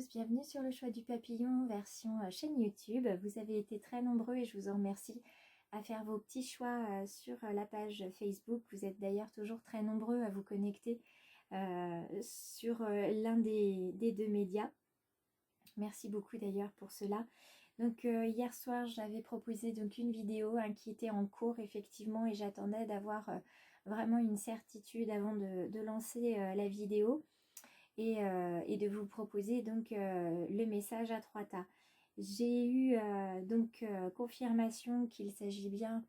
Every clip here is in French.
tous, bienvenue sur le choix du papillon version chaîne YouTube. Vous avez été très nombreux et je vous en remercie à faire vos petits choix sur la page Facebook. Vous êtes d'ailleurs toujours très nombreux à vous connecter sur l'un des deux médias. Merci beaucoup d'ailleurs pour cela. Donc hier soir j'avais proposé donc une vidéo qui était en cours effectivement et j'attendais d'avoir vraiment une certitude avant de lancer la vidéo. Et de vous proposer donc le message à 3 tas. J'ai eu confirmation qu'il s'agit bien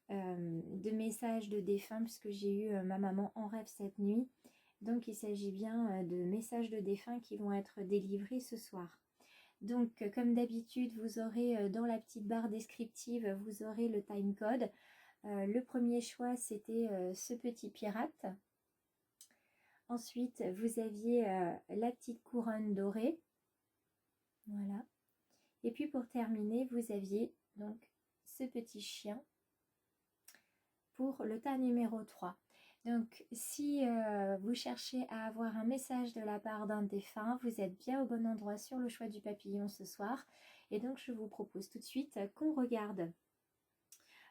de messages de défunts puisque j'ai eu ma maman en rêve cette nuit. Donc il s'agit bien de messages de défunts qui vont être délivrés ce soir. Donc comme d'habitude vous aurez dans la petite barre descriptive, vous aurez le timecode. Le premier choix c'était ce petit pirate. Ensuite, vous aviez la petite couronne dorée. Voilà. Et puis pour terminer, vous aviez donc ce petit chien pour le tas numéro 3. Donc si vous cherchez à avoir un message de la part d'un défunt, vous êtes bien au bon endroit sur le choix du papillon ce soir. Et donc je vous propose tout de suite qu'on regarde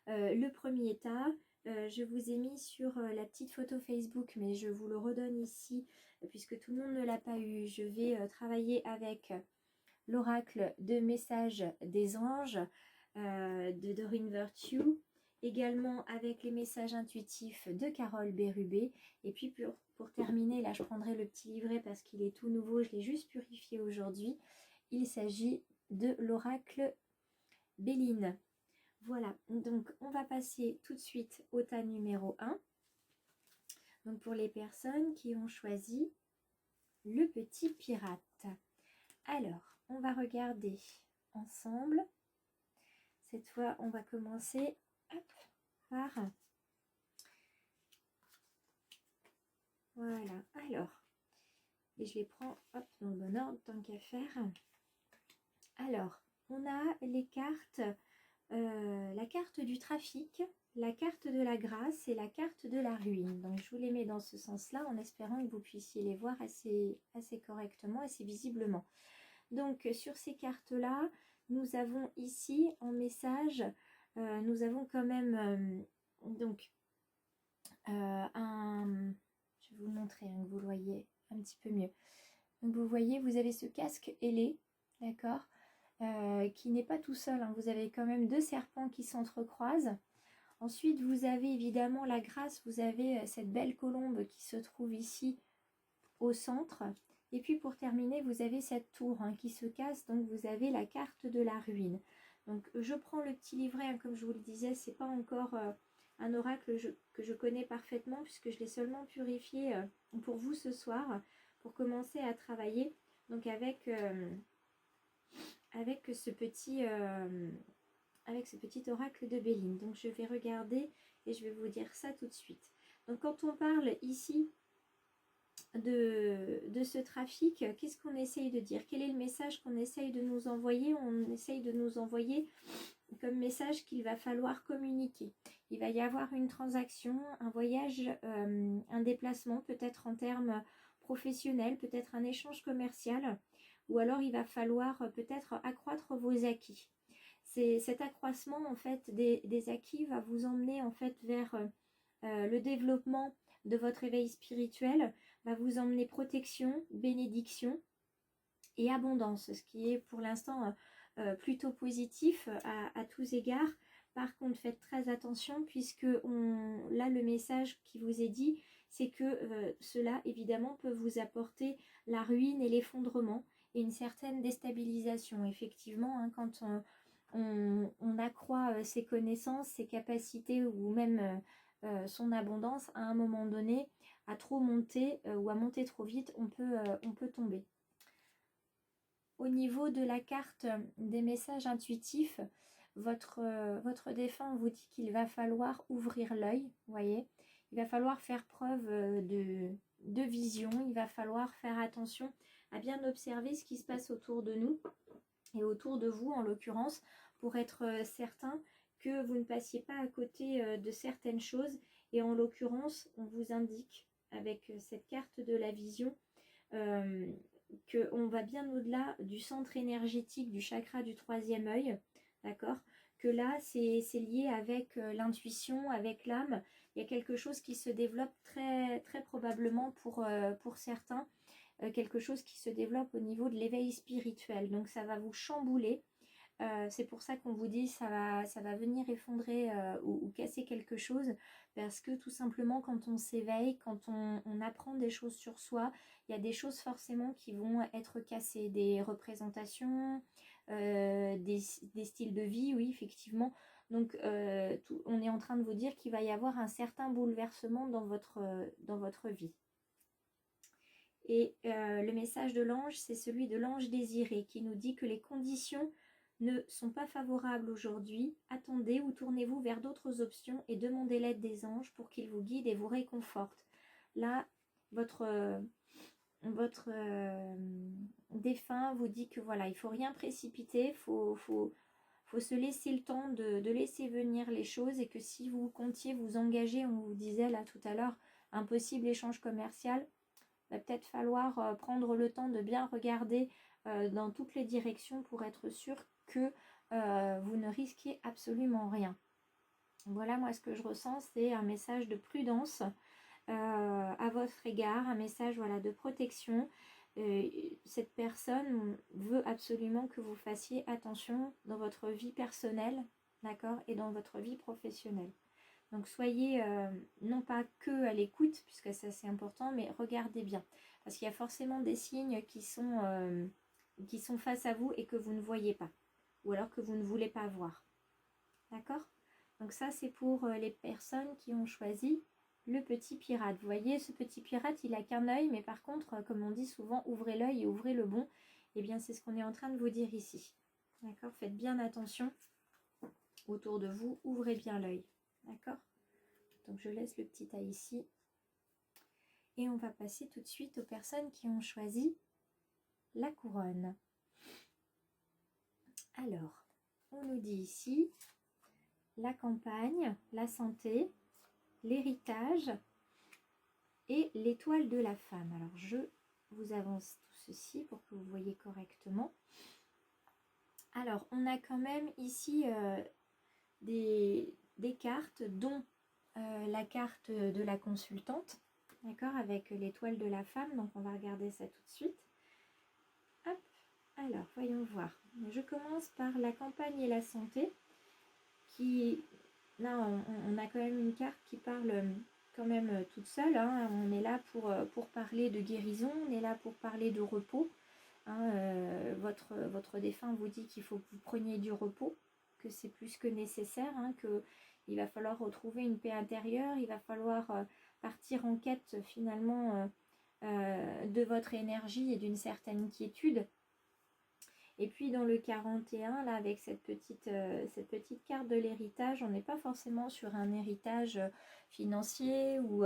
le premier tas. Je vous ai mis sur la petite photo Facebook, mais je vous le redonne ici, puisque tout le monde ne l'a pas eu. Je vais travailler avec l'oracle de messages des anges de Doreen Virtue, également avec les messages intuitifs de Carole Bérubé. Et puis pour terminer, là je prendrai le petit livret parce qu'il est tout nouveau, je l'ai juste purifié aujourd'hui. Il s'agit de l'oracle Béline. Voilà, donc on va passer tout de suite au tas numéro 1. Donc pour les personnes qui ont choisi le petit pirate. Alors, on va regarder ensemble. Cette fois, on va commencer par... Voilà, alors, et je les prends dans le bon ordre, tant qu'à faire. Alors, on a les cartes... la carte du trafic, la carte de la grâce et la carte de la ruine. Donc je vous les mets dans ce sens-là en espérant que vous puissiez les voir assez correctement, assez visiblement. Donc sur ces cartes-là, nous avons ici en message, nous avons quand même je vais vous montrer que vous le voyez un petit peu mieux. Donc vous voyez, vous avez ce casque ailé, d'accord, qui n'est pas tout seul, hein. Vous avez quand même deux serpents qui s'entrecroisent. Ensuite, vous avez évidemment la grâce, vous avez cette belle colombe qui se trouve ici au centre. Et puis pour terminer, vous avez cette tour qui se casse, donc vous avez la carte de la ruine. Donc je prends le petit livret, comme je vous le disais, c'est pas encore un oracle que je connais parfaitement, puisque je l'ai seulement purifié pour vous ce soir, pour commencer à travailler donc avec ce petit oracle de Béline. Donc je vais regarder et je vais vous dire ça tout de suite. Donc quand on parle ici de ce trafic, qu'est-ce qu'on essaye de dire? Quel est le message qu'on essaye de nous envoyer? On essaye de nous envoyer comme message qu'il va falloir communiquer. Il va y avoir une transaction, un voyage, un déplacement, peut-être en termes professionnels, peut-être un échange commercial, ou alors il va falloir peut-être accroître vos acquis. Cet accroissement en fait des acquis va vous emmener en fait vers le développement de votre éveil spirituel, va vous emmener protection, bénédiction et abondance, ce qui est pour l'instant plutôt positif à tous égards. Par contre, faites très attention puisque là le message qui vous est dit, c'est que cela évidemment peut vous apporter la ruine et l'effondrement et une certaine déstabilisation. Effectivement, quand on accroît ses connaissances, ses capacités ou même son abondance, à un moment donné, à trop monter ou à monter trop vite, on peut tomber. Au niveau de la carte des messages intuitifs, votre défunt vous dit qu'il va falloir ouvrir l'œil, voyez. Il va falloir faire preuve de vision, il va falloir faire attention à bien observer ce qui se passe autour de nous et autour de vous en l'occurrence, pour être certain que vous ne passiez pas à côté de certaines choses. Et en l'occurrence, on vous indique avec cette carte de la vision qu'on va bien au-delà du centre énergétique du chakra du troisième œil, d'accord? Que là, c'est lié avec l'intuition, avec l'âme. Il y a quelque chose qui se développe très, très probablement pour certains, quelque chose qui se développe au niveau de l'éveil spirituel. Donc ça va vous chambouler. C'est pour ça qu'on vous dit ça va venir effondrer ou casser quelque chose, parce que tout simplement quand on s'éveille, quand on apprend des choses sur soi, il y a des choses forcément qui vont être cassées, des représentations, des styles de vie, oui effectivement. Donc on est en train de vous dire qu'il va y avoir un certain bouleversement dans votre vie. Et le message de l'ange, c'est celui de l'ange désiré qui nous dit que les conditions ne sont pas favorables aujourd'hui. Attendez ou tournez-vous vers d'autres options et demandez l'aide des anges pour qu'ils vous guident et vous réconfortent. Là, votre défunt vous dit que voilà, il ne faut rien précipiter, faut se laisser le temps de laisser venir les choses, et que si vous comptiez vous engager, on vous disait là tout à l'heure, un possible échange commercial, va peut-être falloir prendre le temps de bien regarder dans toutes les directions pour être sûr que vous ne risquez absolument rien. Voilà, moi ce que je ressens, c'est un message de prudence à votre égard, un message voilà, de protection. Cette personne veut absolument que vous fassiez attention dans votre vie personnelle, d'accord, et dans votre vie professionnelle. Donc soyez non pas que à l'écoute, puisque ça c'est important, mais regardez bien. Parce qu'il y a forcément des signes qui sont face à vous et que vous ne voyez pas. Ou alors que vous ne voulez pas voir. D'accord? Donc ça c'est pour les personnes qui ont choisi le petit pirate. Vous voyez, ce petit pirate, il n'a qu'un œil, mais par contre, comme on dit souvent, ouvrez l'œil et ouvrez le bon. Eh bien c'est ce qu'on est en train de vous dire ici. D'accord? Faites bien attention autour de vous, ouvrez bien l'œil. D'accord? Donc je laisse le petit A ici. Et on va passer tout de suite aux personnes qui ont choisi la couronne. Alors, on nous dit ici la campagne, la santé, l'héritage et l'étoile de la femme. Alors je vous avance tout ceci pour que vous voyez correctement. Alors on a quand même ici des cartes, dont la carte de la consultante, d'accord, avec l'étoile de la femme. Donc on va regarder ça tout de suite. Hop, alors voyons voir. Je commence par la campagne et la santé, qui là on a quand même une carte qui parle quand même toute seule, hein. On est là pour parler de guérison, on est là pour parler de repos, hein. Votre défunt vous dit qu'il faut que vous preniez du repos, que c'est plus que nécessaire, hein, qu'il va falloir retrouver une paix intérieure, il va falloir partir en quête finalement de votre énergie et d'une certaine quiétude. Et puis dans le 41, là, avec cette petite carte de l'héritage, on n'est pas forcément sur un héritage financier ou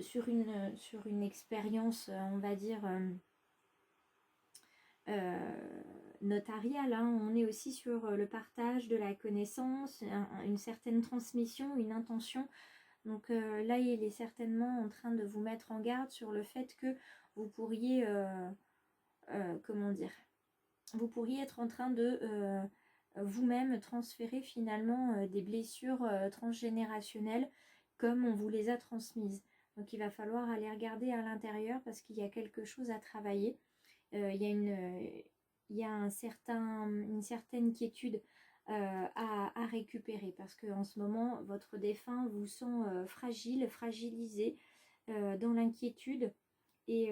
sur une expérience, on va dire, notariale, hein. On est aussi sur le partage de la connaissance, une certaine transmission, une intention. Donc là, il est certainement en train de vous mettre en garde sur le fait que vous pourriez... comment dire, vous pourriez être en train de vous-même transférer finalement des blessures transgénérationnelles comme on vous les a transmises. Donc il va falloir aller regarder à l'intérieur parce qu'il y a quelque chose à travailler. Il y a une certaine quiétude à récupérer, parce qu'en ce moment, votre défunt vous sent fragilisé dans l'inquiétude. Et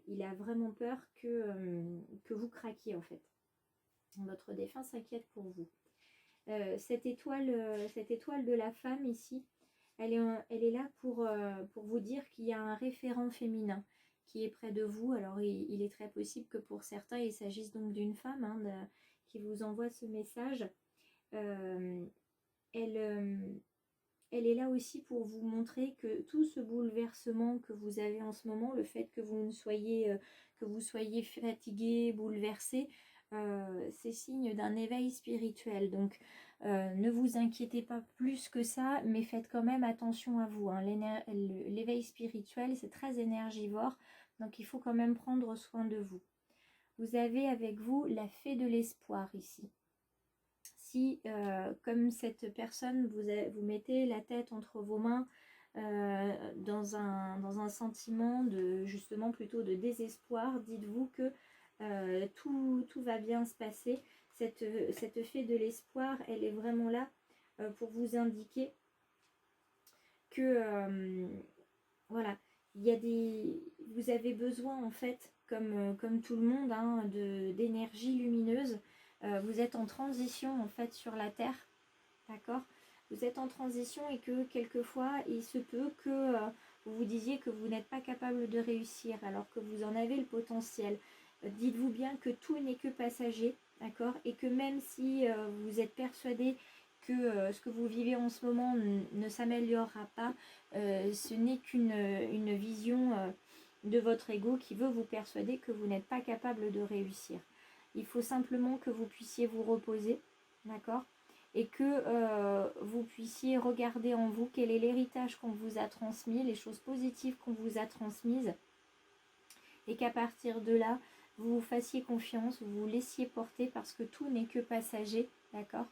il a vraiment peur que vous craquiez en fait. Votre défunt s'inquiète pour vous. Cette étoile de la femme ici, elle est là pour vous dire qu'il y a un référent féminin qui est près de vous. Alors il est très possible que pour certains il s'agisse donc d'une femme, hein, qui vous envoie ce message. Elle est là aussi pour vous montrer que tout ce bouleversement que vous avez en ce moment, le fait que vous soyez fatigué, bouleversé, c'est signe d'un éveil spirituel. Donc ne vous inquiétez pas plus que ça, mais faites quand même attention à vous, hein. L'éveil spirituel, c'est très énergivore. Donc il faut quand même prendre soin de vous. Vous avez avec vous la fée de l'espoir ici. Si, comme cette personne, vous mettez la tête entre vos mains dans un sentiment de, justement, plutôt de désespoir, dites-vous que tout va bien se passer. Cette fée de l'espoir, elle est vraiment là pour vous indiquer que, voilà, vous avez besoin, en fait, comme tout le monde, hein, d'énergie lumineuse. Vous êtes en transition, en fait, sur la Terre, d'accord? Vous êtes en transition et que quelquefois, il se peut que vous vous disiez que vous n'êtes pas capable de réussir alors que vous en avez le potentiel. Dites-vous bien que tout n'est que passager, d'accord? Et que même si vous êtes persuadé que ce que vous vivez en ce moment ne s'améliorera pas, ce n'est qu'une vision de votre ego qui veut vous persuader que vous n'êtes pas capable de réussir. Il faut simplement que vous puissiez vous reposer, d'accord? Et que vous puissiez regarder en vous quel est l'héritage qu'on vous a transmis, les choses positives qu'on vous a transmises, et qu'à partir de là, vous vous fassiez confiance, vous vous laissiez porter parce que tout n'est que passager, d'accord?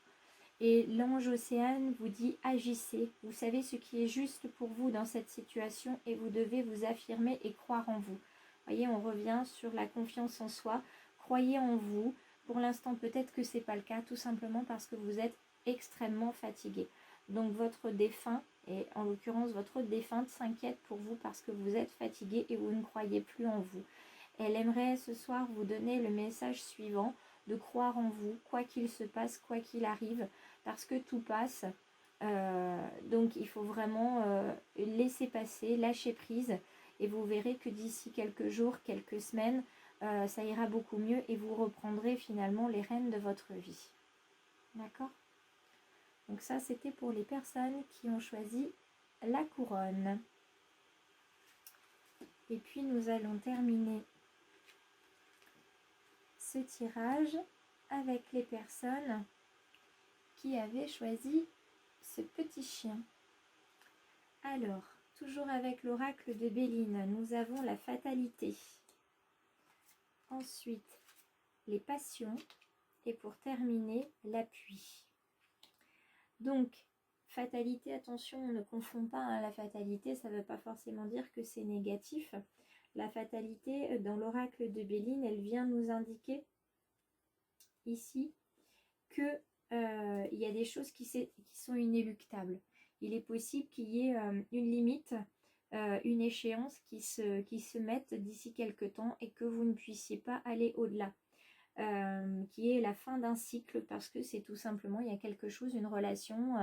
Et l'ange Océane vous dit agissez, vous savez ce qui est juste pour vous dans cette situation et vous devez vous affirmer et croire en vous. Voyez, on revient sur la confiance en soi, croyez en vous. Pour l'instant, peut-être que ce n'est pas le cas, tout simplement parce que vous êtes extrêmement fatigué. Donc votre défunt, et en l'occurrence votre défunte, s'inquiète pour vous parce que vous êtes fatigué et vous ne croyez plus en vous. Elle aimerait ce soir vous donner le message suivant, de croire en vous, quoi qu'il se passe, quoi qu'il arrive, parce que tout passe. Donc il faut vraiment laisser passer, lâcher prise, et vous verrez que d'ici quelques jours, quelques semaines, ça ira beaucoup mieux et vous reprendrez finalement les rênes de votre vie. D'accord? Donc ça, c'était pour les personnes qui ont choisi la couronne. Et puis nous allons terminer ce tirage avec les personnes qui avaient choisi ce petit chien. Alors, toujours avec l'oracle de Béline, nous avons la fatalité. Ensuite, les passions. Et pour terminer, l'appui. Donc, fatalité, attention, on ne confond pas, hein, la fatalité, ça ne veut pas forcément dire que c'est négatif. La fatalité, dans l'oracle de Béline, elle vient nous indiquer ici que il y a des choses qui sont inéluctables. Il est possible qu'il y ait une limite, une échéance qui se mette d'ici quelque temps et que vous ne puissiez pas aller au-delà. Qui est la fin d'un cycle parce que c'est tout simplement, il y a quelque chose, une relation,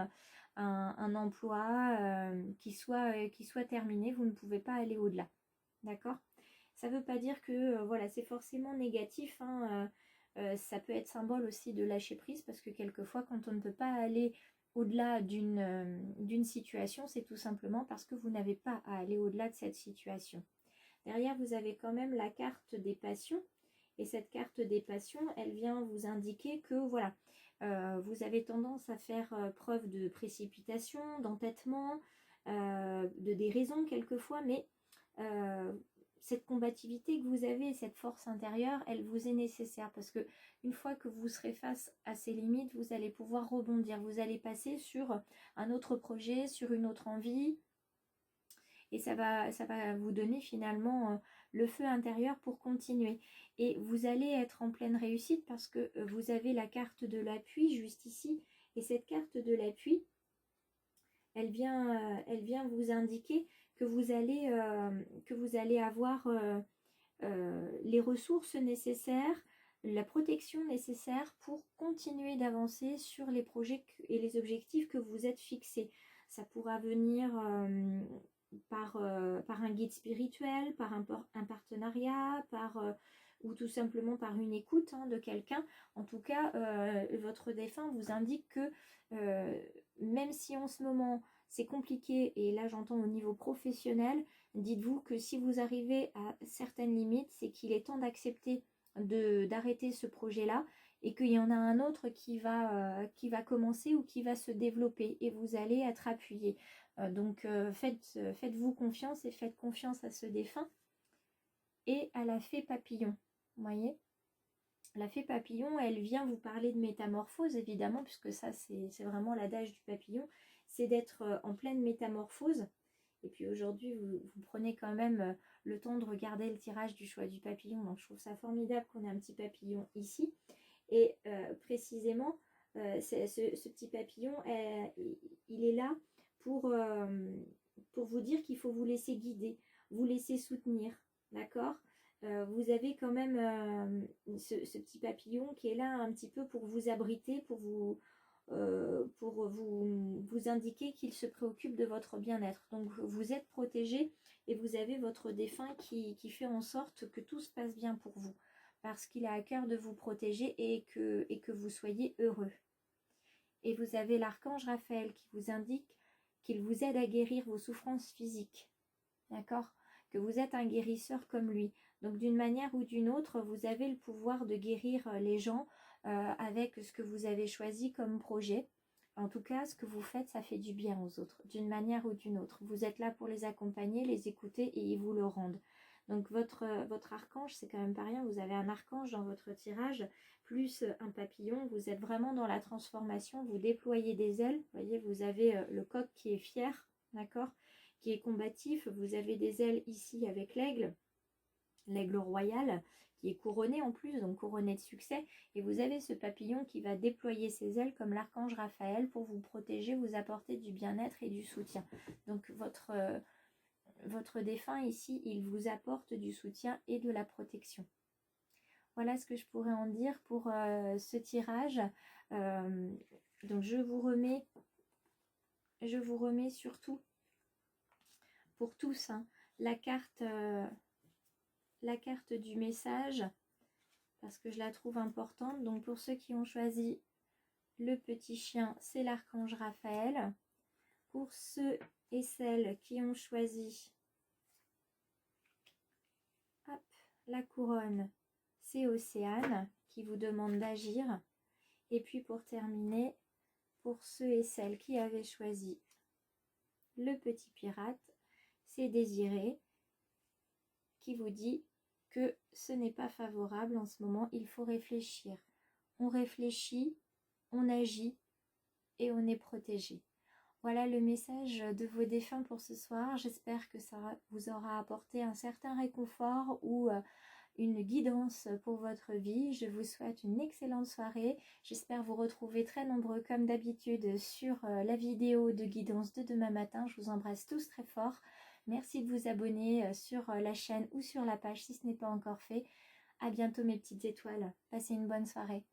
un emploi qui soit terminé, vous ne pouvez pas aller au-delà. D'accord? Ça ne veut pas dire que voilà, c'est forcément négatif, hein, ça peut être symbole aussi de lâcher prise parce que quelquefois quand on ne peut pas aller au-delà d'une situation, c'est tout simplement parce que vous n'avez pas à aller au-delà de cette situation. Derrière, vous avez quand même la carte des passions. Et cette carte des passions, elle vient vous indiquer que voilà, vous avez tendance à faire preuve de précipitation, d'entêtement, de déraison quelquefois, mais cette combativité que vous avez, cette force intérieure, elle vous est nécessaire parce que une fois que vous serez face à ces limites, vous allez pouvoir rebondir, vous allez passer sur un autre projet, sur une autre envie, et ça va vous donner finalement le feu intérieur pour continuer. Et vous allez être en pleine réussite parce que vous avez la carte de l'appui juste ici. Et cette carte de l'appui, elle vient vous indiquer que vous allez avoir les ressources nécessaires, la protection nécessaire pour continuer d'avancer sur les projets et les objectifs que vous êtes fixés. Ça pourra venir par un guide spirituel, par un partenariat, ou tout simplement par une écoute, hein, de quelqu'un. En tout cas, votre défunt vous indique que même si en ce moment c'est compliqué, et là j'entends au niveau professionnel, dites-vous que si vous arrivez à certaines limites, c'est qu'il est temps d'accepter d'arrêter ce projet-là et qu'il y en a un autre qui va commencer ou qui va se développer et vous allez être appuyé. Donc faites-vous confiance et faites confiance à ce défunt et à la fée papillon. Vous voyez, la fée papillon, elle vient vous parler de métamorphose, évidemment, puisque ça, c'est vraiment l'adage du papillon, c'est d'être en pleine métamorphose. Et puis aujourd'hui, vous prenez quand même le temps de regarder le tirage du choix du papillon. Donc je trouve ça formidable qu'on ait un petit papillon ici. Et précisément, ce petit papillon, il est là pour vous dire qu'il faut vous laisser guider, vous laisser soutenir, d'accord? Vous avez quand même ce petit papillon qui est là un petit peu pour vous abriter, pour vous indiquer qu'il se préoccupe de votre bien-être. Donc vous êtes protégé et vous avez votre défunt qui fait en sorte que tout se passe bien pour vous, parce qu'il a à cœur de vous protéger et que vous soyez heureux. Et vous avez l'archange Raphaël qui vous indique qu'il vous aide à guérir vos souffrances physiques. D'accord? Que vous êtes un guérisseur comme lui. Donc d'une manière ou d'une autre, vous avez le pouvoir de guérir les gens avec ce que vous avez choisi comme projet. En tout cas, ce que vous faites, ça fait du bien aux autres, d'une manière ou d'une autre. Vous êtes là pour les accompagner, les écouter et ils vous le rendent. Donc votre archange, c'est quand même pas rien. Vous avez un archange dans votre tirage, plus un papillon. Vous êtes vraiment dans la transformation. Vous déployez des ailes. Vous voyez, vous avez le coq qui est fier, d'accord, qui est combatif. Vous avez des ailes ici avec l'aigle royal, qui est couronné en plus, donc couronné de succès. Et vous avez ce papillon qui va déployer ses ailes comme l'archange Raphaël pour vous protéger, vous apporter du bien-être et du soutien. Donc votre défunt ici, il vous apporte du soutien et de la protection. Voilà ce que je pourrais en dire pour ce tirage. Donc je vous remets surtout pour tous la carte du message, parce que je la trouve importante. Donc pour ceux qui ont choisi le petit chien, c'est l'archange Raphaël. Pour ceux et celles qui ont choisi la couronne, c'est Océane qui vous demande d'agir. Et puis pour terminer, pour ceux et celles qui avaient choisi le petit pirate, c'est Désiré qui vous dit que ce n'est pas favorable en ce moment, il faut réfléchir. On réfléchit, on agit et on est protégé. Voilà le message de vos défunts pour ce soir. J'espère que ça vous aura apporté un certain réconfort ou une guidance pour votre vie. Je vous souhaite une excellente soirée. J'espère vous retrouver très nombreux comme d'habitude sur la vidéo de guidance de demain matin. Je vous embrasse tous très fort. Merci de vous abonner sur la chaîne ou sur la page si ce n'est pas encore fait. À bientôt mes petites étoiles. Passez une bonne soirée.